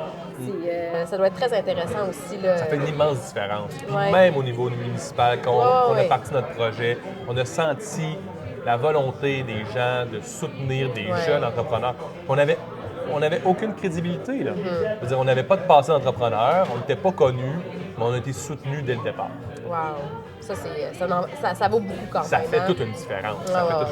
Ça doit être très intéressant aussi. Là. Ça fait une immense différence. Puis même au niveau municipal, quand on a parti notre projet, on a senti la volonté des gens de soutenir des jeunes entrepreneurs. On n'avait aucune crédibilité. Là. Je veux dire, on n'avait pas de passé d'entrepreneur, on n'était pas connus, mais on a été soutenus dès le départ. Wow! Ça vaut beaucoup quand même. Ça fait toute une différence. Différence.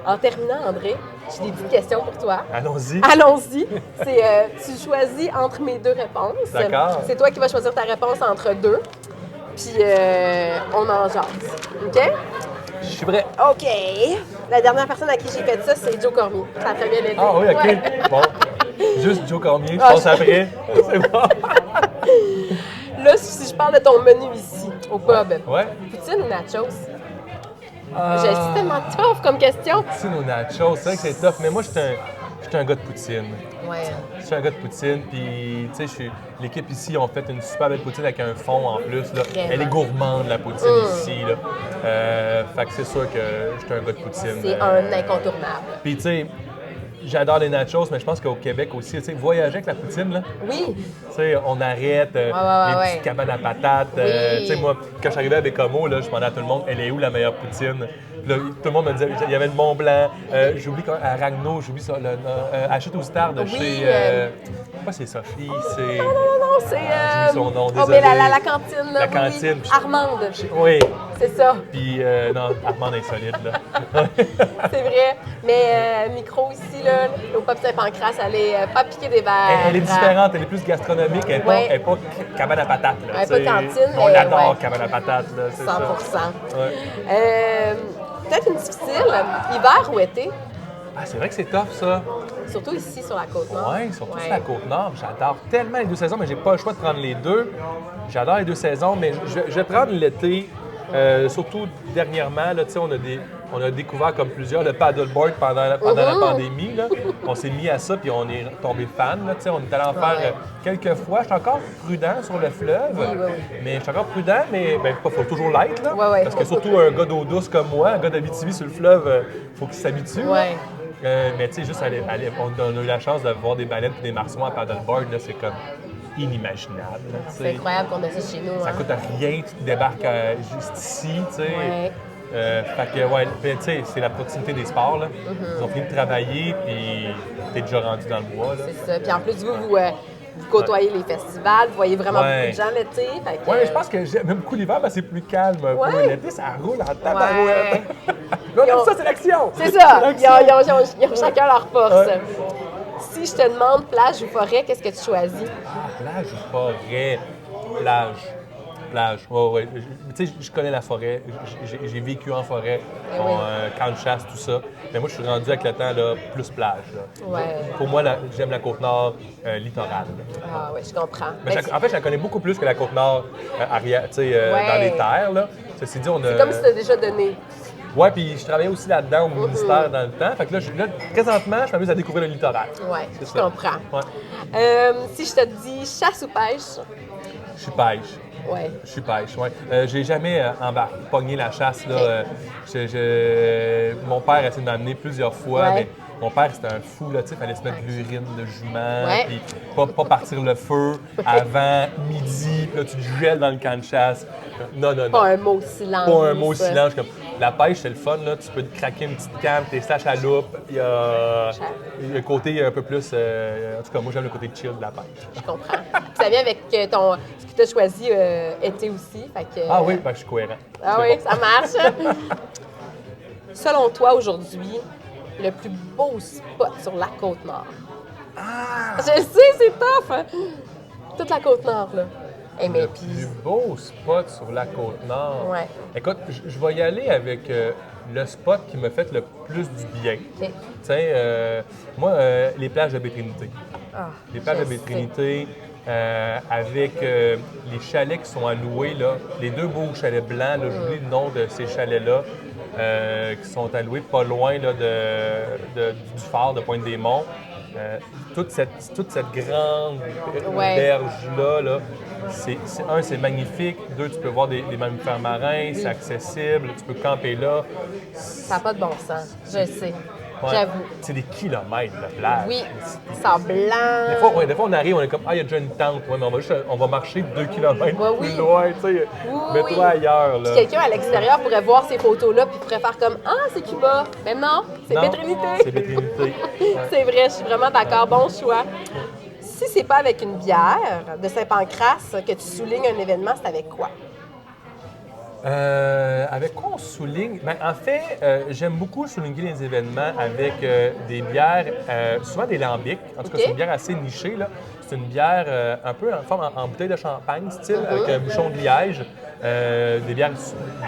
En terminant, André, j'ai des petites questions pour toi. Allons-y. Allons-y. Tu choisis entre mes deux réponses. D'accord. C'est toi qui vas choisir ta réponse entre deux. Puis on en jase. OK? Je suis prêt. OK. La dernière personne à qui j'ai fait ça, c'est Joe Cormier. Ça a très bien été. Ah oui, OK. Ouais. Bon. Juste Joe Cormier, je passe après. C'est bon. Là, si je parle de ton menu ici, au pub, poutine ou nachos? C'est tellement tough comme question. Poutine ou nachos, c'est vrai que c'est tough, mais moi, je suis un gars de poutine. Ouais. Je suis un gars de poutine, puis tu sais, l'équipe ici ont fait une super belle poutine avec un fond en plus. Là. Elle est gourmande, la poutine ici. Là. Fait que c'est sûr que je suis un gars de poutine. C'est un incontournable. Puis tu sais, j'adore les nachos, mais je pense qu'au Québec aussi, tu sais, voyager avec la poutine, là. Oui. Tu sais, on arrête les petites cabanes à patates. Tu sais, moi, quand je suis arrivé à Bécomo, là, je demandais à tout le monde, elle est où la meilleure poutine? Puis là, tout le monde me disait, il y avait le Mont Blanc. J'oublie à Ragno, j'oublie ça, à Chute-aux-Stars de chez. Pas c'est Sophie, c'est. Non, c'est. J'oublie son nom, désolé. Oh, mais la cantine, là. La cantine. Oui. Armande. Oui. C'est ça. Puis, non, Armande est solide, là. C'est vrai. Mais Micro ici, là, au Pop Saint-Pancras, elle est pas piquée des verres. Elle est différente, elle est plus gastronomique, elle n'est pas cabane à patates. Là, elle n'est pas cantine, on l'adore, cabane à patates. Là, 100%. Ça. Peut-être une difficile, hiver ou été? Ah, c'est vrai que c'est tough, ça. Surtout ici, sur la Côte-Nord. Oui, surtout sur la Côte-Nord. J'adore tellement les deux saisons, mais j'ai pas le choix de prendre les deux. J'adore les deux saisons, mais je vais prendre l'été. Surtout dernièrement, là, on a découvert comme plusieurs le paddleboard pendant la pandémie. Là. On s'est mis à ça puis on est tombé fan. Là, on est allé en faire quelques fois. Je suis encore prudent sur le fleuve, mais je suis encore prudent, mais il faut toujours l'être. Là, parce que surtout un gars d'eau douce comme moi, un gars d'Abitibi sur le fleuve, il faut qu'il s'habitue. Mais tu sais, juste on a eu la chance de voir des baleines et des marsouins à paddleboard, là, c'est comme inimaginable. C'est incroyable qu'on ait ça chez nous. Ça coûte rien, tu débarques juste ici, tu sais. Fait que, tu sais, c'est la proximité des sports, là. Ils ont fini de travailler, puis t'es déjà rendu dans le bois, là. C'est ça. Puis en plus, vous côtoyez les festivals, vous voyez vraiment beaucoup de gens l'été. Oui, je pense que j'aime beaucoup l'hiver, parce que c'est plus calme. L'été, ça roule en tabarouette. Là, ça, c'est l'action! C'est ça! Ils ont chacun leur force. Si je te demande plage ou forêt, qu'est-ce que tu choisis? Plage ou forêt? Plage. Oui. Tu sais, je connais la forêt. J'ai vécu en forêt, camp de chasse, tout ça. Mais moi, je suis rendu avec le temps, là, plus plage. Là. Pour moi, j'aime la Côte-Nord littorale. Ah oui, je comprends. Mais en fait, je la connais beaucoup plus que la Côte-Nord arrière, tu sais, dans les terres. Là. Ceci dit, c'est comme si tu as déjà donné. Oui, puis je travaillais aussi là-dedans au ministère dans le temps. Fait que là, présentement, je m'amuse à découvrir le littoral. Oui, je comprends. Si je te dis chasse ou pêche? Je suis pêche. Ouais. Je suis pêche, oui. J'ai jamais pogné la chasse. Là. Mon père a essayé de m'amener plusieurs fois, mais mon père, c'était un fou. Il fallait se mettre de l'urine de jument, puis pas partir le feu avant midi, puis là, tu te gèles dans le camp de chasse. Non. Pas un mot silence. Pas un mot silence. Comme, la pêche, c'est le fun. Là. Tu peux te craquer une petite canne, tes saches à loupe. Il y a le côté un peu plus... en tout cas, moi, j'aime le côté chill de la pêche. Je comprends. Ça vient avec ce que tu as choisi été aussi. Fait que, ah oui, je suis cohérent. Ah oui, ça marche. Selon toi, aujourd'hui, le plus beau spot sur la Côte-Nord? Ah! Je le sais, c'est tough! Hein? Toute la Côte-Nord, là. Le plus beau spot sur la Côte-Nord? Ouais. Écoute, je vais y aller avec le spot qui m'a fait le plus du bien. OK. Tu sais, moi, les plages de Baie-Trinité. Ah, Les plages de je Baie-Trinité, avec les chalets qui sont alloués, là, les 2 beaux chalets blancs, là, j'oublie le nom de ces chalets-là, qui sont alloués pas loin là, du phare de Pointe-des-Monts. Toute cette grande berge-là, là, c'est magnifique. 2, tu peux voir des mammifères marins, c'est accessible, tu peux camper là. Ça n'a pas de bon sens, je sais. Ouais. J'avoue. C'est des kilomètres de plage. Oui, ça blanc. Des fois, on arrive, on est comme, il y a déjà une tente. Ouais, mais on va marcher 2 kilomètres Ouais, plus oui. loin, tu sais. Mets-toi ailleurs, là. Puis quelqu'un à l'extérieur pourrait voir ces photos-là puis pourrait faire comme ah, c'est Cuba. Mais non, c'est Non, Baie-Trinité. C'est Baie-Trinité. Ouais. C'est vrai, je suis vraiment d'accord. Bon choix. Si c'est pas avec une bière de Saint-Pancrace que tu soulignes un événement, c'est avec quoi? Avec quoi on souligne? Ben, en fait, j'aime beaucoup souligner les événements avec des bières, souvent des lambics. En tout cas, OK. c'est une bière assez nichée, là. C'est une bière un peu en forme en bouteille de champagne, style, avec un bouchon de liège. Des bières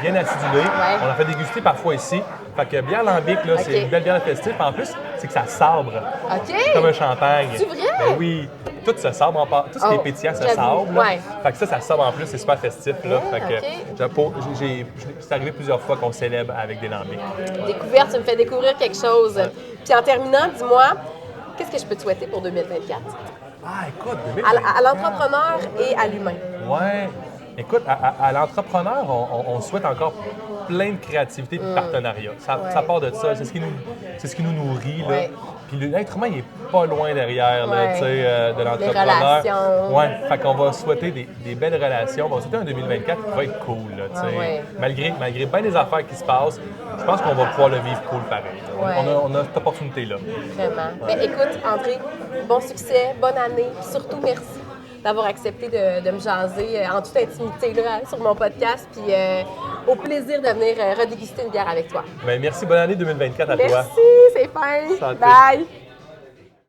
bien acidulées. Ouais. On en fait déguster parfois ici. Fait que bière lambic, là, c'est une belle bière festive. En plus, c'est que ça sabre. OK. Comme un champagne. C'est vrai? Ben oui. Tout se sabre en part. Tout ce qui est pétillant se j'avoue. sabre. Là. Ouais. Fait que ça sabre en plus, c'est super festif. Là. Fait que OK. c'est arrivé plusieurs fois qu'on célèbre avec des lambics. Découverte, tu me fais découvrir quelque chose. Puis en terminant, dis-moi, qu'est-ce que je peux te souhaiter pour 2024? Ah, écoute, 2024. À l'entrepreneur et à l'humain. Ouais. Écoute, à l'entrepreneur, on souhaite encore plein de créativité et de partenariat. Ça part de ça. C'est ce qui nous nourrit. Là. Ouais. Puis l'être humain, il n'est pas loin derrière là, Ouais. tu sais, de l'entrepreneur. Des relations. Ouais. Fait qu'on va souhaiter des belles relations. On va souhaiter un 2024 qui va être cool. Là, tu sais. ouais. Malgré bien des affaires qui se passent, je pense qu'on va pouvoir le vivre cool pareil. Ouais. On a cette opportunité-là. Vraiment. Mais écoute, André, bon succès, bonne année, puis surtout merci d'avoir accepté de me jaser en toute intimité là, sur mon podcast. Puis au plaisir de venir redéguster une bière avec toi. Ben, merci, bonne année 2024 à toi. Merci, c'est fin. Santé. Bye.